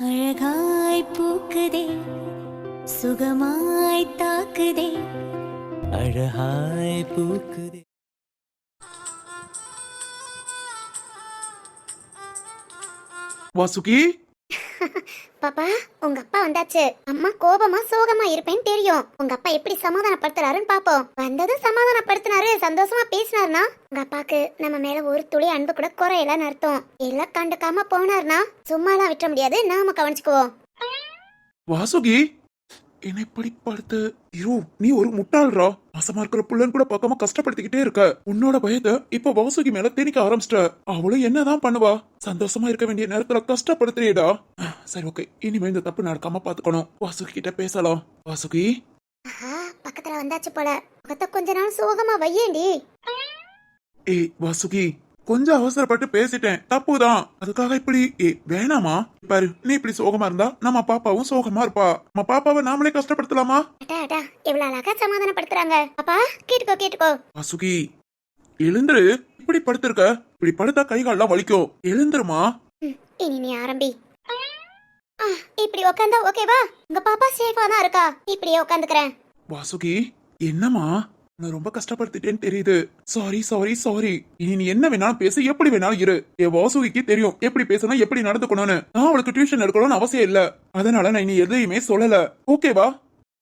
அழகாய் பூக்குதே சுகமாய் தாக்குதே அழகாய் பூக்குதே. வாசுகி பாப்பா, உங்க அப்பா வந்தாச்சு. அம்மா கோபமா சோகமா இருப்பேன்னு தெரியும். உங்க அப்பா எப்படி சமாதானப்படுத்துறாருன்னு பாப்போம். வந்ததும் சமாதானப்படுத்தினாரு, சந்தோஷமா பேசினாருனா உங்க அப்பாக்கு நம்ம மேல ஒரு துளி அன்பு கூட குறையலன்னு அர்த்தம். எல்லாம் கண்டுக்காம போனார்னா சும்மாலாம் விட்டுற முடியாது, நாம கவனிச்சுக்குவோம். வாசுகி என்னை இப்படி படுத்து ஐயோ நீ ஒரு முட்டாள்ரா. மாசமா இருக்கிற புள்ளன்னு கூட பார்க்காம கஷ்டப்படுத்திக்கிட்டே இருக்க. உன்னோட பயத்தை இப்ப வாசுகி மேல திணிக்க ஆரம்பிச்சிட்ட. அவளும் என்னதான் பண்ணுவா? சந்தோஷமா இருக்க வேண்டிய நேரத்துல கஷ்டப்படுத்துறியடா. சரி ஓகே, இனிமே இந்த தப்பு நடக்காம பாத்துக்கணும். வாசுகி கிட்ட பேசலாம். வாசுகி பக்கத்துல வந்தாச்சு போல. முகத்தை கொஞ்ச நாள் சோகமா வையேண்டி. ஏய் வாசுகி, கொஞ்சம் அவசரப்பட்டு பேசிட்டேன், தப்புதான். அதுக்காக இப்படி வேணாமா? பாரு, நீ இப்படி சோகமா இருந்தா நம்ம பாப்பாவும் சோகமா இருப்பா. நம்ம பாப்பாவை நாமளே கஷ்டப்படுத்தலாமா? எவ்வளவு அழகா சமாதானப்படுத்துறாங்க. அப்பா கேட்டுக்கோ கேட்டுக்கோ. வாசுகி எழுந்துரு. இப்படி படுத்திருக்க, இப்படி படுத்தா கை கால்லாம் வலிக்கும். எழுந்துருமா. இனி நீ ஆரம்பி. இப்படி உட்காந்தா ஓகேவா? உங்க பாப்பா சேஃபா தான் இருக்கா. இப்படியே உட்காந்துக்கிறேன். வாசுகி என்னமா, நான் ரொம்ப கஷ்டப்படுத்திட்டேன்னு தெரியுது. Sorry sorry sorry. இனி நீ என்ன வேணாலும் பேசு, எப்படி வேணாலும் இரு. என் வாசுகிக்கு தெரியும் எப்படி பேசணும், எப்படி நடந்துக்கணும்னு. நான் அவளுக்கு டியூஷன் எடுக்கணும்னு அவசியம் இல்ல. அதனால நான் இனி எதையுமே சொல்லல. ஓகேவா?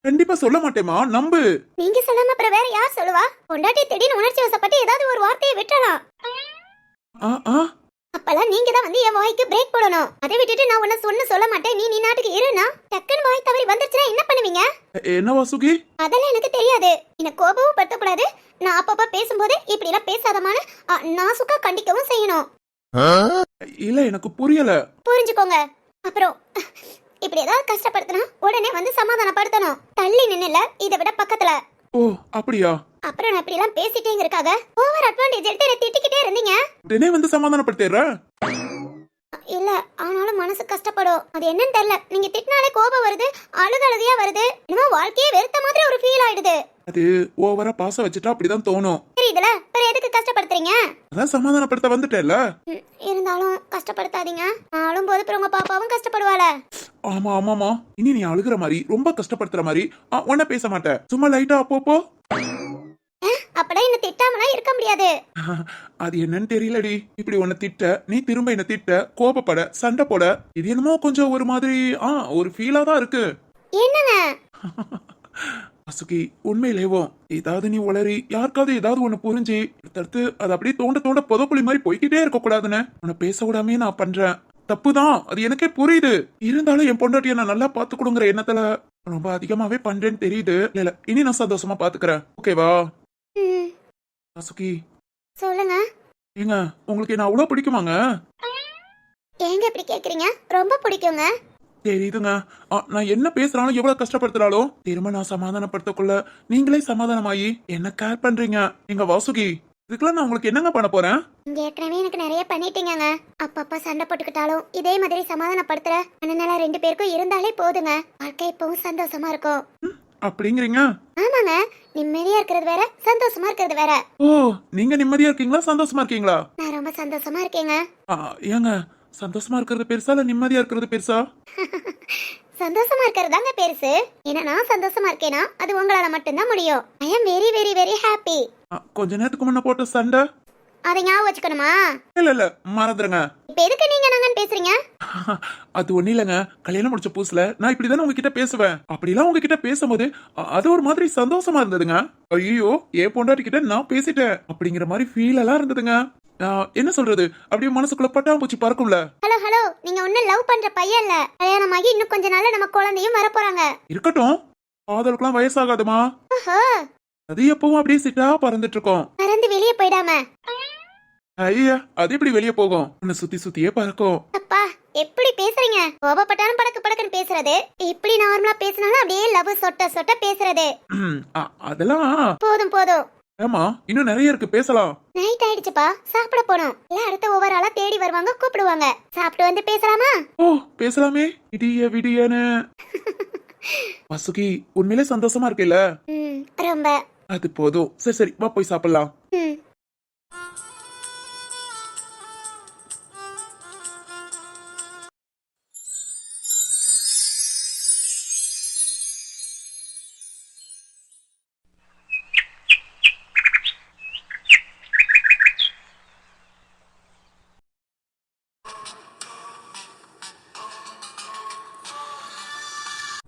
கண்டிப்பா சொல்ல மாட்டேமா, நம்பு. நீங்க சொல்லாம அப்புறம் வேற யார் சொல்லுவா? பொண்டாட்டி திடீர்னு உணர்ச்சி வசப்பட்டு ஏதாவது ஒரு வார்த்தையை விட்டலாம். அப்பெல்லாம் நீங்க தான் வந்து என் வாய்க்கு பிரேக் போடணும். அதை விட்டுட்டு நான் உன்ன சொல்ல மாட்டேன், நீ நாட்டுக்கு இருனா டக்குன்னு வாய் தவறி வந்துருச்சுன்னா என்ன பண்ணுவீங்க? என்ன வாசுகி? அதெல்லாம் எனக்கு தெரியாது. என்ன கோபமும் படுத்தக்கூடாது. நான் அப்பப்ப பேசும்போது இப்படி எல்லாம் பேசாதமான நான் சுக்கா கண்டிக்கவும் செய்யணும். இல்ல எனக்கு புரியல. புரிஞ்சுக்கோங்க. அப்புறம் இப்படி ஏதாவது கஷ்டப்படுத்தினா உடனே வந்து சமாதானப்படுத்தணும். தள்ளி நின்னுல, இதை விட பக்கத்துல. ஓ அப்படியா? அப்புறம் நான் இப்படி எல்லாம் பேசிட்டேங்க இருக்காக ஓவர் அட்வான்டேஜ் எடுத்து என்ன திட்டிக்கிட்டே இருந்தீங்க. உடனே வந்து சமாதானப்படுத்திடுற. இல்ல, ஆனாலும் மனசு கஷ்டப்படும். அது என்னன்னு தெரியல. நீங்க திட்டினாலே கோபம் வருது, அழுகழுதியா வருது. இன்னும் வாழ்க்கையே வெறுத்த மாதிரி ஒரு ஃபீல் ஆயிடுது. அது ஓவரா பாசம் வச்சுட்டா அப்படிதான் தோணும். தெரியுதுல, வேற எதுக்கு கஷ்டப்படுத்துறீங்க? அதான் சமாதானப்படுத்த வந்துட்டேல்ல. இருந்தாலும் கஷ்டப்படுத்தாதீங்க. ஆளும் போது அப்புறம் உங்க பாப்பாவும் கஷ்டப்படுவாள. ஆமா ஆமாமா. இனி நீ அழுகுற மாதிரி ரொம்ப கஷ்டப்படுத்துற மாதிரி உன்ன பேச மாட்டேன். சும்மா லைட்டா அப்பப்போ. அப்படா என்ன திட்டாமலாம் இருக்க முடியாது. அது என்னன்னு தெரியலடி. இப்படி உன்னை திட்ட, நீ திரும்ப என்ன திட்ட, கோபப்பட, சண்டை போட, இது என்னமோ கொஞ்சம் ஒரு மாதிரி ஒரு ஃபீலா தான் இருக்கு. என்னங்க அசுகி, உண்மையிலேவோ ஏதாவது நீ உளறி யாருக்காவது ஏதாவது ஒண்ணு புரிஞ்சு தடுத்து அது அப்படியே தோண்ட தோண்ட புதப்புளி மாதிரி போய்கிட்டே இருக்க கூடாதுன்னு உன்னை பேச விடாமே நான் பண்றேன். தப்புதான், அது எனக்கே புரியுது. இருந்தாலும் என் பொண்டாட்டிய நான் நல்லா பாத்துக்கணுங்கிற எண்ணத்துல ரொம்ப அதிகமாவே பண்றேன்னு தெரியுது. இல்ல இனி நான் சந்தோஷமா பாத்துக்கிறேன். ஓகேவா? அசுகி சொல்லுங்க. ஏங்க, உங்களுக்கு என்ன அவ்வளவு பிடிக்குமாங்க? ஏங்க இப்படி கேக்குறீங்க? ரொம்ப பிடிக்குங்க. தெரியுதுங்க. நான் என்ன பேசுறாலும் எவ்வளவு கஷ்டப்படுத்துறாலும் திரும்ப நான் சமாதானப்படுத்தக்குள்ள நீங்களே சமாதானமாயி என்ன கேர் பண்றீங்க. எங்க வாசுகி, இதுக்கெல்லாம் நான் உங்களுக்கு என்னங்க பண்ண போறேன்? இங்க ஏற்கனவே எனக்கு நிறைய பண்ணிட்டீங்க. அப்பப்பா சண்டை போட்டுக்கிட்டாலும் இதே மாதிரி சமாதானப்படுத்துற மனநல 2 பேருக்கும் இருந்தாலே போதுங்க. வாழ்க்கை இப்பவும் சந்தோஷமா இருக்கும். அப்படிங்கிறீங்க? ஆமாங்க, நிம்மதியா இருக்கிறது வேற, சந்தோஷமா இருக்கிறது வேற. ஓ, நீங்க நிம்மதியா இருக்கீங்களா, சந்தோஷமா இருக்கீங்களா? நான் ரொம்ப சந்தோஷமா இருக்கேங்க. ஏங்க, சந்தோஷமா இருக்கிறது பெருசா இல்ல நிம்மதியா இருக்கிறது பெருசா? சந்தோஷமா இருக்கிறது தாங்க பெருசு. ஏன்னா நான் சந்தோஷமா இருக்கேனா அது உங்களால மட்டும்தான் முடியும். I am very very very happy. கொஞ்ச நேரத்துக்கு முன்ன போட்ட சண்டை அதை ஞாபகம் வச்சுக்கணுமா? இல்ல மறந்துருங்க. இப்ப எதுக்கு நீங்க நாங்கன்னு பேசுறீங்க? அது ஒண்ணு இல்லங்க, கல்யாணம் முடிச்ச புதுசுல நான் இப்படிதானே உங்ககிட்ட பேசுவேன். அப்படிலாம் உங்ககிட்ட பேசும்போது அது ஒரு மாதிரி சந்தோஷமா இருந்ததுங்க. ஐயோ, ஏன் பொண்டாட்டி கிட்ட நான் பேசிட்டேன் அப்படிங்கிற மாதிரி ஃபீல் எல்லாம் இருந்ததுங்க. என்ன சொல்றது, அப்படியே மனசுக்குள்ள பட்டாம்பூச்சி பறக்கும்ல. ஹலோ ஹலோ, நீங்க ஒன்னும் லவ் பண்ற பையன் இல்ல. கல்யாணமாகி இன்னும் கொஞ்ச நாள்ல நம்ம குழந்தையும் வர போறாங்க. இருக்கட்டும், காதலுக்குலாம் வயசாகாதுமா. அது எப்பவும் அப்படியே சிட்டா பறந்துட்டு இருக்கோம். பறந்து வெளியே போயிடாம. ஐயா, அது எப்படி வெளியே போகும்? உன்னை சுத்தி சுத்தியே பறக்கும். அப்பா எப்படி பேசுறீங்க? கோபப்பட்டாலும் படக்கு படக்குன்னு பேசுறது, இப்படி நார்மலா பேசினாலும் அப்படியே லவ் சொட்ட சொட்ட பேசுறது. அதெல்லாம் போதும் போதும். ஆமா, இன்னும் நிறைய இருக்கு, பேசலாம். நைட் ஆயிடுச்சுப்பா, சாப்பிட போனோம். இல்ல அடுத்த ஒவ்வொரு ஆளா தேடி வருவாங்க, கூப்பிடுவாங்க. சாப்பிட்டு வந்து பேசலாமா? ஓ பேசலாமே. விடிய விடியன்னு. வசுகி, உண்மையிலே சந்தோஷமா இருக்குல்ல? ரொம்ப. அது போதும். சரி சரி, வா போய் சாப்பிடலாம்.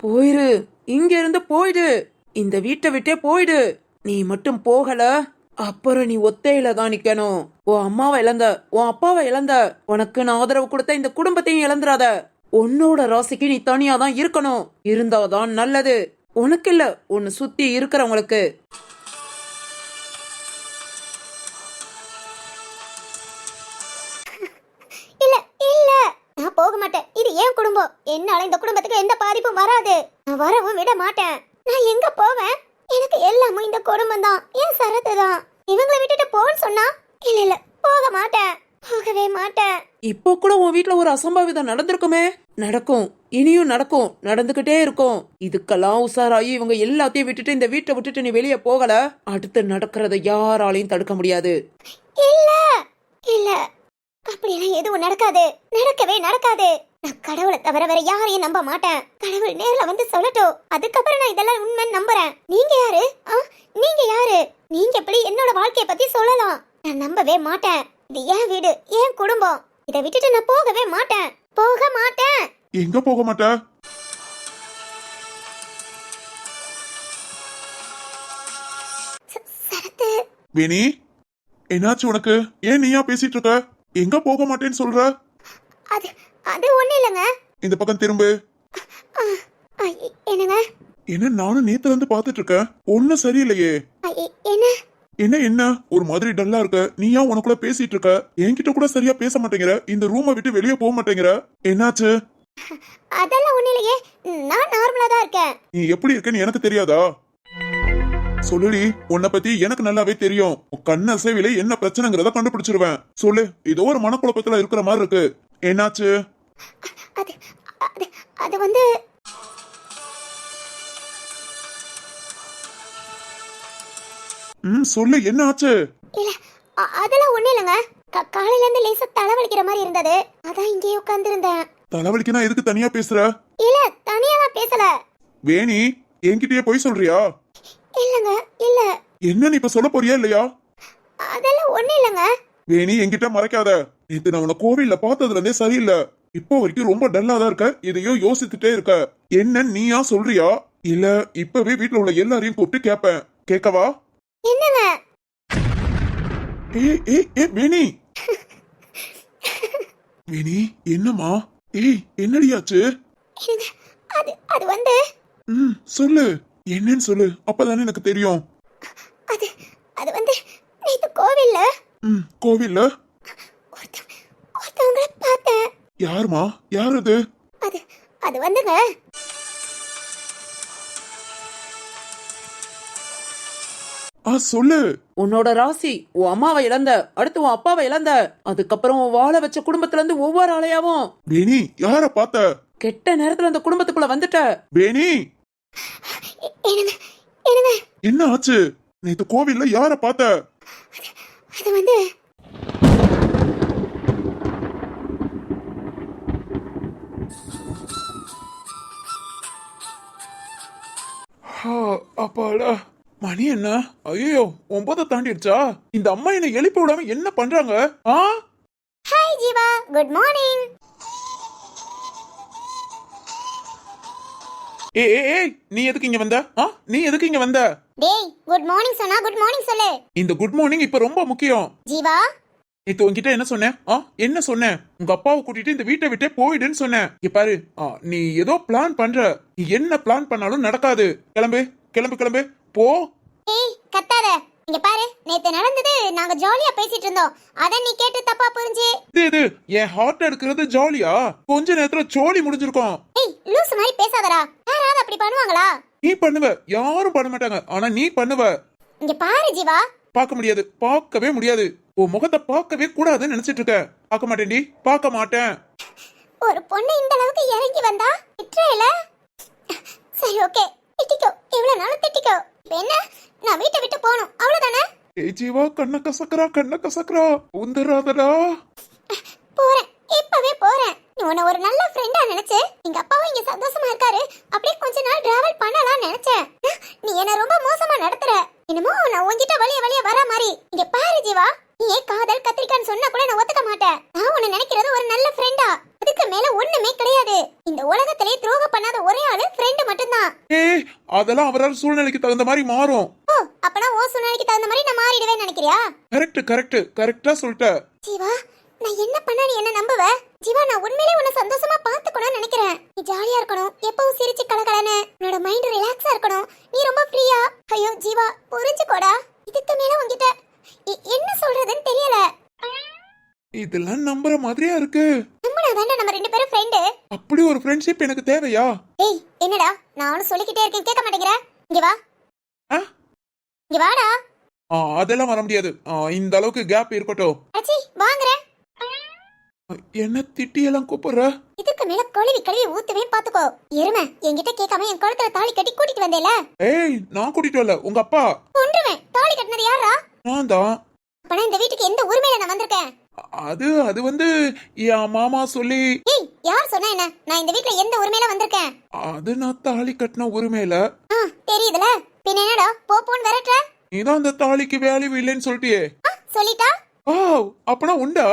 போயிரு, இங்க இருந்து போயிடு, இந்த வீட்டை விட்டே போயிடு. நீ மட்டும் போகல, அப்புறம் நீ ஒத்தையில தான் நிக்கணும். உன் அம்மாவை இழந்த, உன் அப்பாவை இழந்த, உனக்கு நான் ஆதரவு கொடுத்த இந்த குடும்பத்தையும் இழந்துராத. உன்னோட ராசிக்கு நீ தனியா தான் இருக்கணும். இருந்தாதான் நல்லது. உனக்கு இல்ல, உன்னை சுத்தி இருக்கிறவங்களுக்கு. இல்ல இல்ல, நான் போக மாட்டேன். இது ஏன் குடும்பம். என்னால இந்த குடும்பத்துக்கு எந்த பாதிப்பும் வராது. நான் வரவும் விட மாட்டேன். நான் எங்க போவேன்? எனக்கு எல்லாமும் இந்த குடும்பம் தான், என் சரத்து தான். இவங்களை விட்டுட்டு போன்னு சொன்னா இல்ல இல்ல, போக மாட்டேன், போகவே மாட்டேன். இப்போ கூட உன் வீட்டுல ஒரு அசம்பாவிதம் நடந்திருக்குமே. நடக்கும், இனியும் நடக்கும், நடந்துகிட்டே இருக்கும். இதுக்கெல்லாம் உசாராயி இவங்க எல்லாத்தையும் விட்டுட்டு இந்த வீட்டை விட்டுட்டு நீ வெளியே போகல, அடுத்து நடக்கிறத யாராலையும் தடுக்க முடியாது. இல்ல இல்ல, அப்படியெல்லாம் எதுவும் நடக்காது, நடக்கவே நடக்காது. நான் கடவுளை தவிர வேற யாரையும் நம்ப மாட்டேன். கடவுள் நேர்ல வந்து சொல்லட்டும், அதுக்கப்புறம் நான் இதெல்லாம் உண்மை நம்புறேன். நீங்க யாரு? நீங்க யாரு? நீங்க எப்படி என்னோட வாழ்க்கைய பத்தி சொல்லலாம்? நான் நம்பவே மாட்டேன். இது என் வீடு, என் குடும்பம். இதை விட்டுட்டு நான் போகவே மாட்டேன், போக மாட்டேன். எங்க போக மாட்ட? சரத்து, வேணி, என்னாச்சு உனக்கு? ஏன் நீயா பேசிட்டு இருக்க? எங்க போக மாட்டேன்னு சொல்ற? அது அது ஒண்ணு இல்லைங்க. இந்த பக்கம் திரும்பு. என்னங்க? என்ன, நானும் நேத்துல இருந்து பாத்துட்டு இருக்கேன், ஒண்ணும் சரியில்லையே. என்ன என்ன என்ன ஒரு மாதிரி டல்லா இருக்க? நீயா உனக்குள்ள பேசிட்டு இருக்க, என்கிட்ட கூட சரியா பேச மாட்டேங்கிற, இந்த ரூமை விட்டு வெளியே போக மாட்டேங்கிற, என்னாச்சு? அதெல்லாம் ஒண்ணு இல்லையே, நான் நார்மலா தான் இருக்கேன். நீ எப்படி இருக்கன்னு எனக்கு தெரியாதா? சொல்லுடி, உன்னை பத்தி எனக்கு நல்லாவே தெரியும். உன் கண்ண சேவையில என்ன பிரச்சனைங்கிறத கண்டுபிடிச்சிருவேன். சொல்லு, ஏதோ ஒரு மனக்குழப்பத்துல இருக்கிற மாதிரி இருக்கு, என்னாச்சு? அது அது அது வந்து சொல்லு, என்ன ஆச்சு? இல்ல, அதெல்லாம் ஒண்ணு இல்லைங்க. காலையில இருந்து லேசா தலைவலிக்கிற மாதிரி இருந்தது, அதான் இங்கேயே உட்கார்ந்திருந்தேன். தலைவலிக்குனா எதுக்கு தனியா பேசுற? இல்ல, தனியா நான் பேசல. வேணி, என்கிட்டயே போய் சொல்றியா? இல்லங்க இல்ல, என்ன நீ இப்ப சொல்ல போறியா இல்லையா? அதெல்லாம் ஒண்ணு இல்லங்க. வேணி, என்கிட்ட மறைக்காத. நேத்து நான் உன்னை கோவில்ல பார்த்ததுல இருந்தே சரியில்லை. இப்போ வரைக்கும் ரொம்ப டல்லா தான் இருக்க, எதையோ யோசிச்சுட்டே இருக்க. என்ன நீயா சொல்றியா இல்ல இப்பவே வீட்டுல உள்ள எல்லாரையும் கூப்பிட்டு கேப்பேன், கேக்கவா? என்னங்க? வேணி, வேணி, என்னம்மா? என்னடியாச்சு? அது அது வந்து சொல்லு, என்னன்னு சொல்லு, அப்பதானே எனக்கு தெரியும். அது அது வந்து நேத்து கோவில்ல கோவில்ல ஒருத்தவங்கள பார்த்தேன். யாருமா? யார் அது? அது அது வந்துங்க, சொல்லு. உன்னோட ராசி, உன் அம்மாவை இழந்த, அடுத்து உன் அப்பாவை இழந்த, அதுக்கப்புறம் உன் வாழ வச்ச குடும்பத்துல இருந்து ஒவ்வொரு ஆளையாவும். வேணி, யார பார்த்த? கெட்ட நேரத்துல அந்த குடும்பத்துக்குள்ள வந்துட்ட. வேணி, என்னங்க என்னங்க? என்ன ஆச்சு? நேத்து கோவில்ல யார பார்த்த? அது வந்து அப்பாடா, மணி என்ன? ஐயோ, 9 தாண்டிடுச்சா? இந்த அம்மா என்ன எழுப்பி விடாம என்ன பண்றாங்க? Hi Jeeva, good morning. ஏய், நீ எதுக்கு இங்க வந்த? நீ எதுக்கு இங்க வந்த? டேய், குட் மார்னிங் சொன்னா குட் மார்னிங் சொல்லு. இந்த குட் மார்னிங் இப்ப ரொம்ப முக்கியம். ஜீவா, நேத்து உன்கிட்ட என்ன சொன்னேன்? என்ன சொன்னேன்? உங்க அப்பாவை கூட்டிட்டு இந்த வீட்டை விட்டே போயிடுன்னு சொன்னேன். இங்க பாரு, நீ ஏதோ பிளான் பண்ற. நீ என்ன பிளான் பண்ணாலும் நடக்காது. கிளம்பு கிளம்பு கிளம்பு, போ. ஏய் கத்தாத. இங்க பாரு, நேத்து நடந்தது நாங்க ஜாலியா பேசிட்டு இருந்தோம், அத நீ கேட்டு தப்பா புரிஞ்சு. இது என் ஹார்ட் எடுக்கிறது ஜாலியா? கொஞ்ச நேரத்துல ஜாலி முடிஞ்சிருக்கும். ஏய் லூஸ் மாதிரி பேசாதடா. யாராவது அப்படி பண்ணுவாங்களா? நீ பண்ணுவ, யாரும் பண்ண மாட்டாங்க, ஆனா நீ பண்ணுவ. இங்க பாரு ஜீவா, பார்க்க முடியாது, பார்க்கவே முடியாது. உன் முகத்தை பார்க்கவே கூடாதுன்னு நினைச்சிட்டு இருக்க. பார்க்க மாட்டேன்டி, பார்க்க மாட்டேன். ஒரு பொண்ணு இந்த அளவுக்கு இறங்கி வந்தா விட்டுறல. சரி ஓகே, திட்டிக்கோ, இவ்வளவு நாளும் திட்டிக்கோ. இப்ப என்ன, நான் வீட்டை விட்டு போகணும், அவ்வளவுதானே? ஏய் ஜீவா, கண்ண கசக்கறா உந்தராதடா. போறேன், இப்பவே போறேன். நீ உன்னை ஒரு நல்ல ஃப்ரெண்டா நினைச்சு எங்க அப்பாவும் இங்க சந்தோஷமா இருக்காரு, அப்படியே கொஞ்ச நாள் டிராவல் பண்ணலாம்னு நினைச்சேன். நீ என்ன ரொம்ப மோசமா நடத்துற. என்னமோ நான் உன்கிட்ட வழிய வர மாதிரி. இங்க பாரு ஜீவா, நீ காதல் கத்திரிக்கான்னு சொன்னா கூட நான் ஒத்துக்க மாட்டேன். நான் உன்னை நினைக்கிறது ஒரு நல்ல ஃப்ரெண்டா, அதுக்கு மேல ஒண்ணுமே கிடையாது. இந்த உலகத்திலே துரோகம் பண்ணாத ஒரே ஆளு ஃப்ரெண்ட் மட்டும் ஏய் அதெல்லாம் அவரால் சூழ்நிலைக்கு தகுந்த மாதிரி மாறும். ஓ அப்பனா ஓ சூழ்நிலைக்கு தகுந்த மாதிரி நான் மாறிடுவேன்னு நினைக்கிறியா? கரெக்டா சொல்லிட்ட. ஜீவா நான் என்ன பண்ண நீ என்ன நம்புவ? ஜீவா நான் உண்மையிலே உன்னை சந்தோஷமா பாத்துக்கணும்னு நினைக்கிறேன். நீ ஜாலியா இருக்கணும், எப்பவும் சிரிச்சு கலகலன்னு, உன்னோட மைண்ட் ரிலாக்ஸா இருக்கணும், நீ ரொம்ப ஃப்ரீயா. ஐயோ ஜீவா புரிஞ்சுக்கோடா. இதுக்கு மேல உன்கிட்ட என்ன சொல்றதுன்னு தெரியல. இதெல்லாம் நம்புற மாதிரியா இருக்கு. நம்மளாதானே நம்ம ரெண்டு பேரும் ஃப்ரெண்டு. அப்படி ஒரு ஃப்ரெண்ட்ஷிப் எனக்கு தேவையா? ஏய் என்னடா நானும் சொல்லிக்கிட்டே இருக்கேன் கேட்க மாட்டேங்கிற. இங்க வா இங்க வாடா. அதெல்லாம் வர முடியாது. இந்த அளவுக்கு கேப் இருக்கட்டும். அச்சி வாங்குறேன். என்ன திட்டி எல்லாம் கூப்பிடுற? இதுக்கு மேல கழுவி ஊத்துவே பாத்துக்கோ. எருமை என்கிட்ட கேட்காம என் கழுத்துல தாலி கட்டி கூட்டிட்டு வந்தேல. ஏய் நான் கூட்டிட்டு வரல, உங்க அப்பா. கொன்றுவேன். தாலி கட்டினது யாரா? நான் தான். அப்பனா இந்த வீட்டுக்கு எந்த உரிமையில நான் வந்திருக்கேன்? அது வந்து என் மாமா சொல்லி. ஏய் யார் சொன்னா என்ன? நான் இந்த வீட்ல எந்த உரிமையில வந்திருக்கேன்? அது நான் தாலி கட்டின உரிமையில. தெரியுதுல. பின்ன என்னடா போன்னு விரட்டுற? நீதான் அந்த தாலிக்கு வேல்யூ இல்லைன்னு சொல்லிட்டியே. சொல்லிட்டா? அப்பனா உண்டா?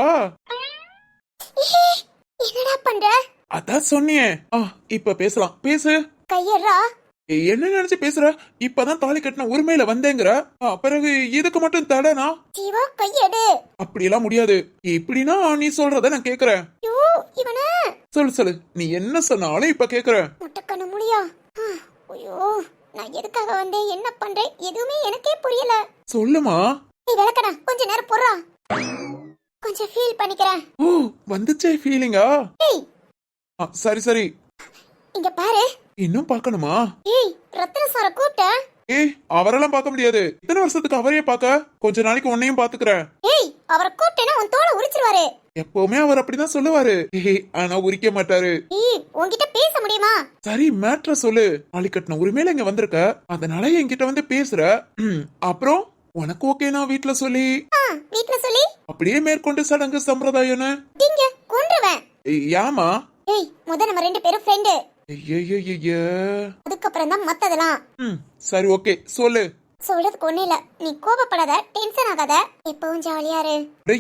என்னடா பண்ற? அதான் சொன்னியே. இப்ப பேசலாம், பேசு. கையறா. என்ன நினைச்சு பேசுற? இப்பதான் தாலி கட்டின உரிமையில வந்தேங்கிற, பிறகு இதுக்கு மட்டும் தடனா? ஜீவா கையெடு. அப்படியெல்லாம் முடியாது. எப்படின்னா நீ சொல்றத நான் கேக்குறேன். இவன சொல்லு நீ என்ன சொன்னாலும் இப்ப கேக்குறேன். முட்டக்கண்ண முடியா? ஐயோ நான் எதுக்காக வந்தேன், என்ன பண்றேன் எதுவுமே எனக்கே புரியல. சொல்லுமா. நீ விளக்கடா கொஞ்ச நேரம் பொறா. கொஞ்சம் ஃபீல் பண்ணிக்கிறேன். வந்துச்சே ஃபீலிங்கா? ஏய் சரி இங்க பாரு. இன்னும் பார்க்கணுமா? ஏய் ரத்ன சார கூப்பிட்ட? ஏய் அவரெல்லாம் பார்க்க முடியாது. இத்தனை வருஷத்துக்கு அவரையே பார்க்க, கொஞ்ச நாளைக்கு உன்னையும் பாத்துக்கிறேன். ஏய் அவரை கூப்பிட்டேனா உன் தோலை உரிச்சிருவாரு. எப்பவுமே அவர் அப்படிதான் சொல்லுவாரு. ஆனா உரிக்க மாட்டாரு. ஏய் உன்கிட்ட பேச முடியுமா? சரி மேட்ர சொல்லு. தாலி கட்டின உரிமையில இங்க வந்திருக்க, அதனால என்கிட்ட வந்து பேசுற. அப்புறம் உனக்கு ஓகேனா வீட்ல சொல்லி அப்படியே மேற்கொண்டு சடங்கு சம்பிரதாயம்னு இங்க கொன்றுவேன். ஏமா? ஏய் முத நம்ம ரெண்டு பேரும் ஃப்ரெண்டு. அதுக்கப்புறம் தான் மத்ததெல்லாம். சரி ஓகே சொல்லு. சொல்றதுக்கு ஒண்ணு இல்ல, நீ கோபப்படாத, டென்ஷன் ஆகாத, எப்பவும் ஜாலியா இரு.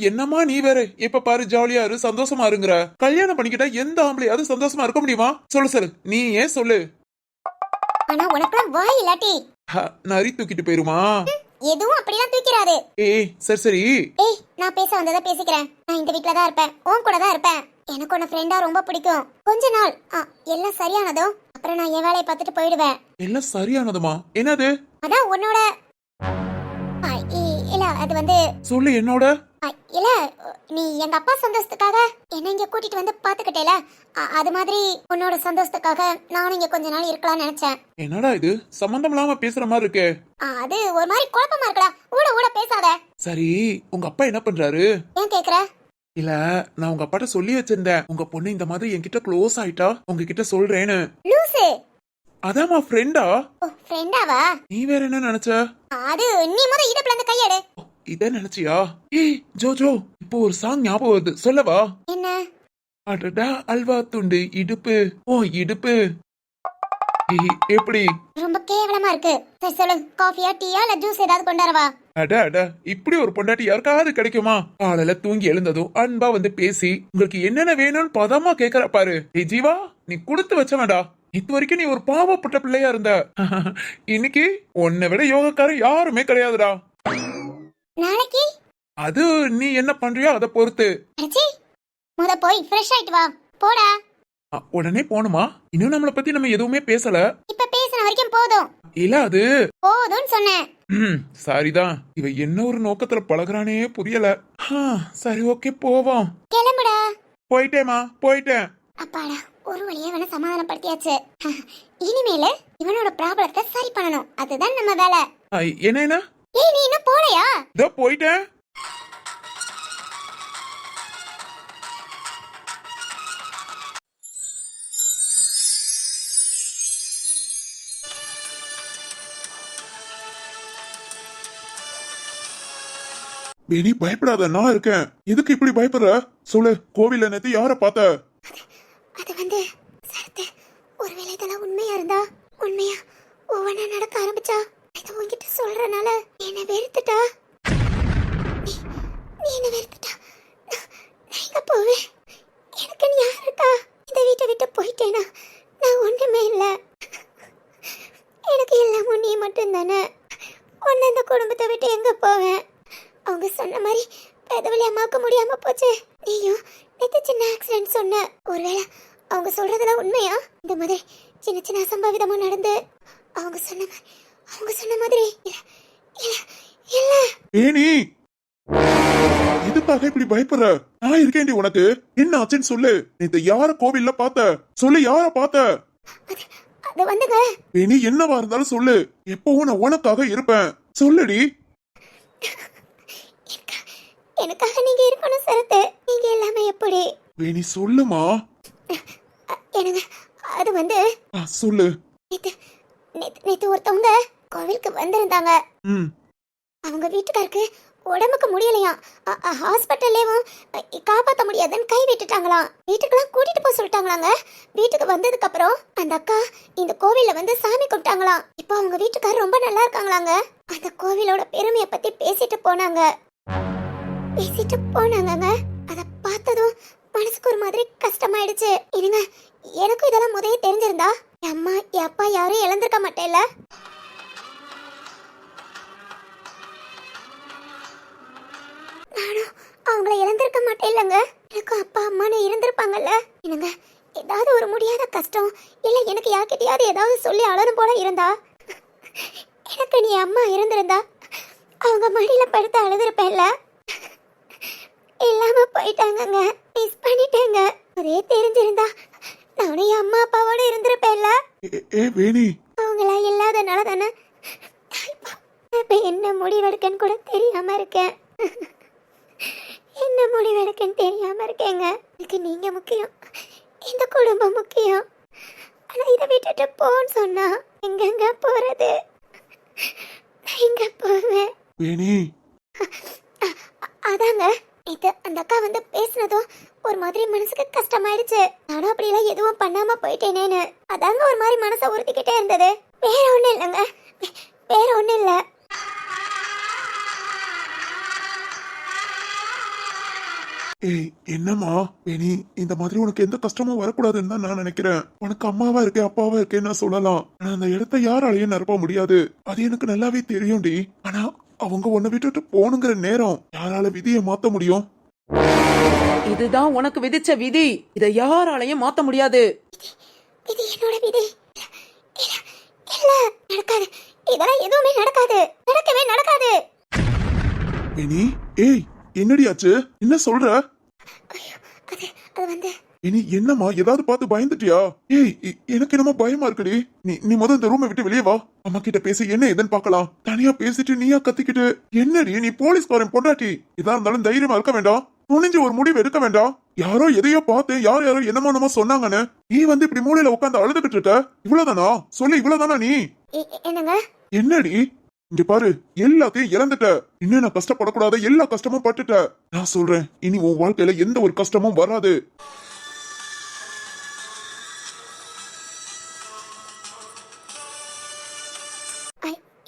என்னம்மா நீ வேற எப்ப பாரு ஜாலியா இரு சந்தோஷமா இருங்கற. கல்யாணம் பண்ணிக்கிட்டா எந்த ஆம்பளையாவது சந்தோஷமா இருக்க முடியுமா? சொல்லு நீ ஏன் சொல்லு. ஆனா உனக்குலாம் வாய் இல்லாட்டி நரி தூக்கிட்டு போயிருமா? எதுவும் அப்படிலாம் தூக்கிறாரு. சரி ஏய் நான் பேச வந்ததை பேசிக்கிறேன். நான் இந்த வீட்ல தான் இருப்பேன், உன் கூட தான் இருப்பேன். எனக்கு உன்ன ஃப்ரெண்டா ரொம்ப பிடிக்கும். கொஞ்ச நாள் எல்லாம் சரியானதும் அப்புறம் நான் என் வேலையை பார்த்துட்டு போயிடுவேன். எல்லாம் சரியானதுமா? என்னது? அதான் உன்னோட இல்ல அது வந்து சொல்லு. என்னோட இல்ல நீ எங்க அப்பா சந்தோஷத்துக்காக என்ன இங்க கூட்டிட்டு வந்து பாத்துக்கிட்டேல, அது மாதிரி உன்னோட சந்தோஷத்துக்காக நானும் இங்க கொஞ்ச நாள் இருக்கலாம்னு நினைச்சேன். என்னடா இது சம்பந்தம் இல்லாம பேசுற மாதிரி இருக்கு. அது ஒரு மாதிரி குழப்பமா இருக்குடா. ஊட பேசாத. சரி உங்க அப்பா என்ன பண்றாரு? ஏன் கேக்குற? இல்ல நான் உங்க அப்பாட்ட சொல்லி வச்சிருந்தேன், உங்க பொண்ணு இந்த மாதிரி என்கிட்ட க்ளோஸ் ஆயிட்டா உங்ககிட்ட சொல்றேன்னு. லூசு. அதாமா ஃப்ரெண்டா? ஃப்ரெண்டாவா? நீ வேற என்ன நினைச்ச? அது நீ முத இடுப்புல இருந்து கையெடு. இத நினைச்சியா? ஜோஜோ இப்போ ஒரு சாங் ஞாபகம் வருது, சொல்லவா? என்ன? அடடா அல்வா துண்டு இடுப்பு இடுப்பு. எப்படி? ரொம்ப கேவலமா இருக்கு. சரி சொல்லு, காஃபியா டீயா இல்ல ஜூஸ் ஏதாவது கொண்டாரவா? அட இப்படி ஒரு பொண்டாட்டி யாருக்காவது கிடைக்குமா? காலையில தூங்கி எழுந்ததும் அன்பா வந்து பேசி உங்களுக்கு என்னென்ன வேணும்னு பதமா கேக்குற பாரு. ஜீவா நீ கொடுத்து வச்சவடா. இது வரைக்கும் நீ ஒரு பாவப்பட்ட பிள்ளையா இருந்த. இன்னைக்கு உன்னை விட யோகக்காரன் யாருமே கிடையாதுடா. நாளைக்கு அது நீ என்ன பண்றியோ அதை பொறுத்து. முத போய் ஃப்ரெஷ் ஆயிட்டு வா. போடா. உடனே போணுமா? இன்னும் நம்மளை பத்தி நம்ம எதுவுமே பேசல. இப்ப பேசின வரைக்கும் போதும். இல்ல அது போதும்னு சொன்னேன். சரிதான். இவ என்ன ஒரு நோக்கத்துல பழகுறானே புரியல. சரி ஓகே போவோம். கிளம்புடா. போயிட்டேமா போயிட்டேன். அப்பாடா ஒரு வழியா இவனை சமாதானப்படுத்தியாச்சு. இனிமேல இவனோட ப்ராப்ளத்தை சரி பண்ணணும், அதுதான் நம்ம வேலை. என்ன? ஏய் நீ இன்னும் போலையா? இதோ போயிட்டேன். நீ பயப்படாத, நான் இருக்கேன். எதுக்கு இப்படி பயப்படுற? சொல்லு, கோவில்ல நேத்து யார பார்த்த? அது வந்து சரத்து, ஒருவேளை இதெல்லாம் உண்மையா இருந்தா, உண்மையா ஒவ்வொன்னா நடக்க ஆரம்பிச்சா, இதை உன்கிட்ட சொல்றனால என்ன வெறுத்துட்டா. நீ என்ன வெறுத்துட்டா நான் எங்க போவேன்? எனக்கு யார் இருக்கா? இந்த வீட்டை விட்டு போயிட்டேனா நான் ஒண்ணுமே இல்ல. மட்டும்தானே. உன்னை இந்த குடும்பத்தை விட்டு எங்க போவேன்? அவங்க சொன்ன மாதிரி பெதவழி அம்மாவுக்கு முடியாம போச்சு. நீயும் நேத்து சின்ன ஆக்சிடென்ட் சொன்ன. ஒருவேளை அவங்க சொல்றதெல்லாம் உண்மையா? இந்த மாதிரி சின்ன சின்ன அசம்பாவிதமா நடந்து அவங்க சொன்ன மாதிரி இல்ல. வேணி எதுக்காக இப்படி பயப்படுற? நான் இருக்கேன்டி உனக்கு. என்ன ஆச்சுன்னு சொல்லு. நேத்து யார கோவில்ல பார்த்த? சொல்லு, யார பார்த்த? அது வந்துங்க. வேணி என்னவா இருந்தாலும் சொல்லு. எப்பவும் நான் உனக்காக இருப்பேன். சொல்லுடி. எனக்காக நீங்க இருக்கணும் சரத்து. நீங்க எல்லாமே எப்படி? வேணி சொல்லுமா. எனக்கு அது வந்து சொல்லு. நேத்து ஒருத்தவங்க கோவிலுக்கு வந்திருந்தாங்க. அவங்க வீட்டுக்காருக்கு உடம்புக்கு முடியலையா, ஹாஸ்பிட்டல்லேயும் காப்பாற்ற முடியாதுன்னு கை விட்டுட்டாங்களாம். வீட்டுக்கெல்லாம் கூட்டிட்டு போக சொல்லிட்டாங்களாங்க. வீட்டுக்கு வந்ததுக்கு அப்புறம் அந்த அக்கா இந்த கோவில்ல வந்து சாமி கும்பிட்டாங்களாம். இப்போ அவங்க வீட்டுக்காரர் ரொம்ப நல்லா இருக்காங்களாங்க. அந்த கோவிலோட பெருமையை பத்தி பேசிட்டு போனாங்க. அதை பார்த்ததும் மனசுக்கு ஒரு மாதிரி கஷ்டமாயிடுச்சு. இருங்க, எனக்கும் இதெல்லாம் முதலே தெரிஞ்சிருந்தா என் அம்மா என் அப்பா யாரும் இழந்திருக்க மாட்டேன்ல. நானும் அவங்கள இழந்திருக்க மாட்டேன் இல்லைங்க. எனக்கும் அப்பா அம்மானு இருந்திருப்பாங்கல்ல. என்னங்க, ஏதாவது ஒரு முடியாத கஷ்டம் இல்ல எனக்கு யார்கிட்டயாவது ஏதாவது சொல்லி அழணும் போல இருந்தா, எனக்கு நீ அம்மா இருந்திருந்தா அவங்க மடியில படுத்து அழுதுருப்பேன்ல. இல்லாம போயிட்டாங்கங்க, மிஸ் பண்ணிட்டேங்க. அதே தெரிஞ்சிருந்தா நானும் என் அம்மா அப்பாவோட இருந்திருப்பேன்ல. வேணி அவங்களா இல்லாதனால தானே இப்ப என்ன முடிவெடுக்கன்னு கூட தெரியாம இருக்கேன். என்ன முடிவெடுக்கன்னு தெரியாம இருக்கேங்க. எனக்கு நீங்க முக்கியம், இந்த குடும்பம் முக்கியம். ஆனா இதை விட்டுட்டு போன்னு சொன்னா எங்கெங்க போறது? நான் எங்க போவேன்? வேணி அதாங்க இது அந்த அக்கா வந்து பேசினதும் ஒரு மாதிரி மனசுக்கு கஷ்டமாயிடுச்சு. நானும் அப்படிலாம் எதுவும் பண்ணாம போயிட்டேனேன்னு அதாங்க ஒரு மாதிரி மனசை உறுத்திக்கிட்டே இருந்தது. வேற ஒண்ணும் இல்லைங்க, வேற ஒண்ணும் இல்லை. ஏய் என்னம்மா வேணி, இந்த மாதிரி உனக்கு எந்த கஷ்டமும் வரக்கூடாதுன்னு தான் நான் நினைக்கிறேன். உனக்கு அம்மாவா இருக்கேன் அப்பாவா இருக்கேன்னு நான் சொல்லலாம். ஆனா அந்த இடத்த யாராலையும் நிரப்ப முடியாது. அது எனக்கு நல்லாவே தெரியும்டி. ஆனா அவங்க உன்னை விட்டுட்டு போனுங்கிற நேரம் யாரால விதியை மாத்த முடியும்? இதுதான் உனக்கு விதிச்ச விதி. இதை யாராலையும் மாத்த முடியாது. இது என்னோட விதி. இல்ல நடக்காது. இதெல்லாம் எதுவுமே நடக்காது. நடக்கவே நடக்காது. வேணி ஏய் என்னடி ஆச்சு? என்ன சொல்ற? அது வந்து இனி என்னம்மா, ஏதாவது பார்த்து பயந்துட்டியா? ஏய் எனக்கு என்னமோ பயமா இருக்குடி. நீ முதல் இந்த ரூமை விட்டு வெளியே வா. அம்மா கிட்ட பேசி என்ன ஏதுன்னு பார்க்கலாம். தனியா பேசிட்டு நீயா கத்திக்கிட்டு என்னடி? நீ போலீஸ்காரன் பொண்டாட்டி. இதா இருந்தாலும் தைரியமா இருக்க வேண்டாம். துணிஞ்சு ஒரு முடிவு எடுக்க வேண்டாம். யாரோ எதையோ பார்த்து யாரோ என்னமோ சொன்னாங்கன்னு நீ வந்து இப்படி மூலையில உட்காந்து அழுதுகிட்டு இருக்க. இவ்வளவுதானா? சொல்லு, இவ்வளவுதானா? நீ என்னங்க? என்னடி? இங்க பாரு, எல்லாத்தையும் இழந்துட்ட. இன்னும் நான் கஷ்டப்படக்கூடாத எல்லா கஷ்டமும் பட்டுட்ட. நான் சொல்றேன், இனி உன் வாழ்க்கையில எந்த ஒரு கஷ்டமும் வராது.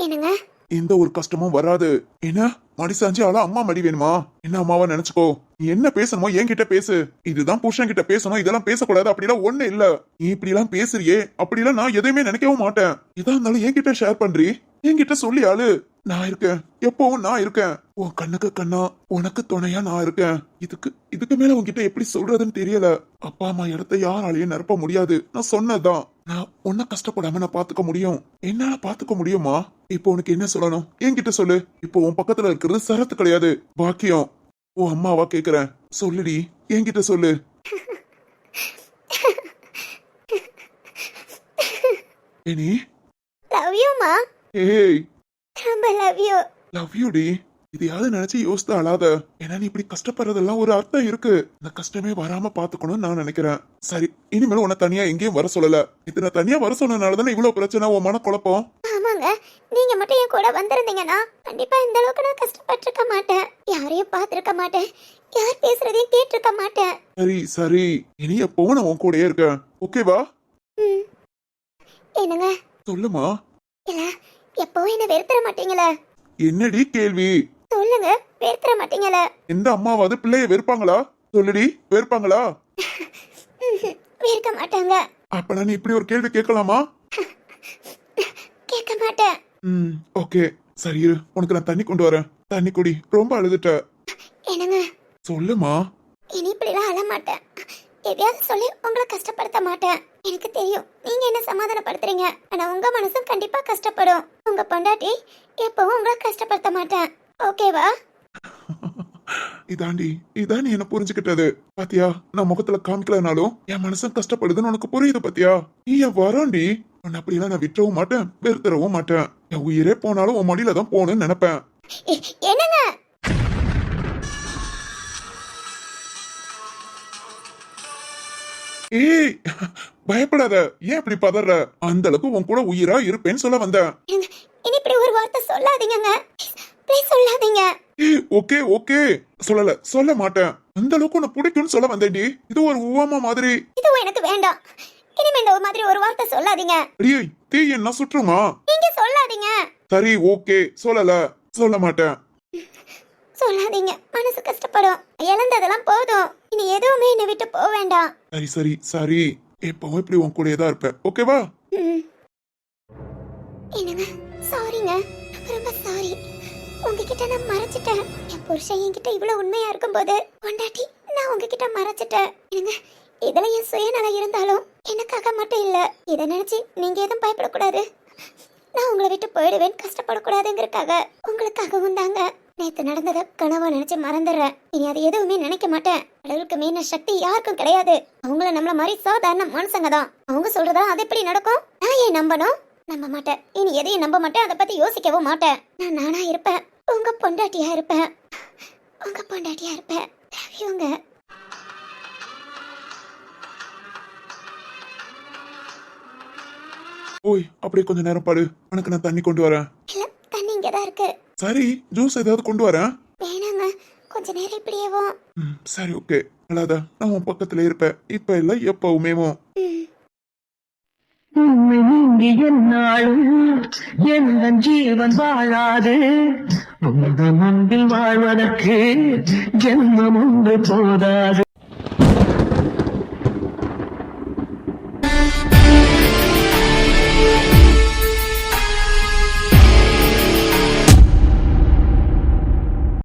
என்னங்க? எந்த ஒரு கஷ்டமும் வராது. என்ன மடி சாஞ்சி ஆளா அம்மா மடி வேணுமா? என்ன அம்மாவா நினைச்சுக்கோ. நீ என்ன பேசணுமோ என்கிட்ட பேசு. இதுதான் புருஷன் கிட்ட பேசணும், இதெல்லாம் பேசக்கூடாது அப்படிலாம் ஒண்ணு இல்ல. நீ இப்படி எல்லாம் பேசுறியே, அப்படிலாம் நான் எதையுமே நினைக்கவும் மாட்டேன். இதா இருந்தாலும் என்கிட்ட ஷேர் பண்றி, என்கிட்ட சொல்லி ஆளு. நான் இருக்கேன், எப்பவும் நான் இருக்கேன். உன் கண்ணுக்கு கண்ணா உனக்கு துணையா நான் இருக்கேன். இதுக்கு மேல உன்கிட்ட எப்படி சொல்றதுன்னு தெரியல. அப்பா அம்மா இடத்த யாராலையும் நிரப்ப முடியாது. நான் சொன்னதுதான். நான் உன்ன கஷ்டப்படாம நான் பாத்துக்க முடியும். என்னால பாத்துக்க முடியுமா? இப்போ உனக்கு என்ன சொல்லணும் என்கிட்ட சொல்லு. இப்போ உன் பக்கத்துல இருக்கிறது சரத்து கிடையாது, பாக்கியம். உன் அம்மாவா கேக்குறேன், சொல்லுடி, என்கிட்ட சொல்லு. ஏனி லவ் யூ மா. ஏய் ரொம்ப லவ் யூ. லவ் யூ டி. இதையாவது நினைச்சு யோசித்து அழாத. ஏன்னா நீ இப்படி கஷ்டப்படுறதெல்லாம் ஒரு அர்த்தம் இருக்கு. இந்த கஷ்டமே வராம பாத்துக்கணும்னு நான் நினைக்கிறேன். சரி, இனிமேல் உன்னை தனியா எங்கேயும் வர சொல்லல. இது நான் தனியா வர சொன்னதுனாலதானே இவ்வளவு பிரச்சனை, உன் மன குழப்பம். ஆமாங்க, நீங்க மட்டும் என் கூட வந்திருந்தீங்கன்னா கண்டிப்பா இந்த அளவுக்கு நான் கஷ்டப்பட்டிருக்க மாட்டேன். யாரையும் பார்த்திருக்க மாட்டேன், யார் பேசுறதையும் கேட்டிருக்க மாட்டேன். சரி சரி, இனி எப்பவும் நான் உன் கூடயே இருக்கேன், ஓகேவா? என்னங்க? சொல்லுமா. இல்ல எப்பவும் என்ன வெறுத்துற மாட்டீங்களே? என்னடி கேள்வி? சொல்லுங்க, வெறுத்துற மாட்டீங்களே? எந்த அம்மாவாவது பிள்ளைய வெறுப்பாங்களா? சொல்லுடி, வெறுப்பாங்களா? வெறுக்க மாட்டாங்க. அப்ப நான் இப்படி ஒரு கேள்வி கேட்கலாமா? கேட்க மாட்டேன். ம் ஓகே சரி இரு உனக்கு நான் தண்ணி கொண்டு வரேன் தண்ணி குடி ரொம்ப அழுதுட்ட என்னங்க சொல்லுமா இனி இப்படிலாம் அழ மாட்டேன் எதையாவது சொல்லி உங்களை கஷ்டப்படுத்த மாட்டேன் எனக்கு தெரியும் நீங்க என்ன சமாதானப்படுத்துறீங்க ஆனா உங்க மனசும் கண்டிப்பா கஷ்டப்படும் உங்க பொண்டாட்டி எப்பவும் உங்களை கஷ்டப்படுத்த மாட்டேன் ஓகேவா இதான் நீ என்ன புரிஞ்சுக்கிட்டது பாத்தியா நான் முகத்துல காமிக்கலனாலும் என் மனசும் கஷ்டப்படுதுன்னு உனக்கு புரியுது பாத்தியா நீ என் வராண்டி உன்னை அப்படியெல்லாம் நான் விட்டுறவும் மாட்டேன் வெறுத்துறவும் மாட்டேன் என் உயிரே போனாலும் உன் மடியில தான் போகணும்னு நினைப்பேன் என்னங்க ஏய் பயப்படாத ஏன் இப்படி பதற அந்த அளவுக்கு உன் கூட உயிரா இருப்பேன்னு சொல்ல வந்தேன் இனி இப்படி ஒரு வார்த்தை சொல்லாதீங்கங்க ப்ளீஸ் சொல்லாதீங்க ஏய் ஓகே ஓகே சொல்ல மாட்டேன் அந்த அளவுக்கு உன்னை பிடிக்கும்னு சொல்ல வந்தேன்டி இது ஒரு உவமா மாதிரி இதுவும் எனக்கு வேண்டாம் இனிமே இந்த மாதிரி ஒரு வார்த்தை சொல்லாதீங்க அடியே தீ என்ன சுற்றுமா நீங்க சொல்லாதீங்க சரி ஓகே சொல்ல மாட்டேன் சொல்லாதீங்க மனசு கஷ்டப்படும் இழந்ததெல்லாம் போதும் இனி எதுவுமே என்னை விட்டு போக வேண்டாம் சரி எப்பவும் இப்படி உன் கூடயே தான் இருப்பேன் ஓகேவா ம். என்னங்க சாரிங்க ரொம்ப சாரி உங்ககிட்ட நான் மறைச்சிட்டேன் என் புருஷன் என்கிட்ட இவ்வளவு உண்மையா இருக்கும்போது கொண்டாட்டி நான் உங்ககிட்ட மறைச்சிட்டேன் என்னங்க இதுல என் சுயநலம் இருந்தாலும் எனக்காக மட்டும் இல்ல இதை நினைச்சு நீங்க எதுவும் பயப்படக்கூடாது நான் உங்களை விட்டு போயிடுவேன் கஷ்டப்படக்கூடாதுங்கிறதுக்காக உங்களுக்காகவும் தாங்க நேத்து நடந்ததை கனவா நினைச்சு மறந்துடுறேன் இனி அது எதுவுமே நினைக்க மாட்டேன் கடவுளுக்கு மீன சக்தி யாருக்கும் கிடையாது அவங்கள நம்மள மாதிரி சாதாரண மனுஷங்க தான் அவங்க சொல்றதா அது எப்படி நடக்கும் நான் ஏன் நம்பணும் நம்ப மாட்டேன் இனி எதையும் நம்ப மாட்டேன் அதை பத்தி யோசிக்கவும் மாட்டேன் நான் நானா இருப்பேன் உங்க பொண்டாட்டியா இருப்பேன் இவங்க ஓய் அப்படியே கொஞ்ச நேரம் பாடு உனக்கு நான் தண்ணி கொண்டு வரேன் இல்ல தண்ணி இங்கதான் இருக்கு சரி ஜூஸ் ஏதாவது கொண்டு வரேன் வேணாங்க கொஞ்ச நேரம் இப்படியேவும் சரி ஓகே அல்லாத நான் உன் பக்கத்துல இருப்பேன் இப்ப இல்ல எப்பவுமேவும் உன்னை நீங்கி என்னாலும் என் ஜீவன் வாழாது உங்கள் அன்பில் வாழ்வதற்கு ஜென்மம் ஒன்று போதாது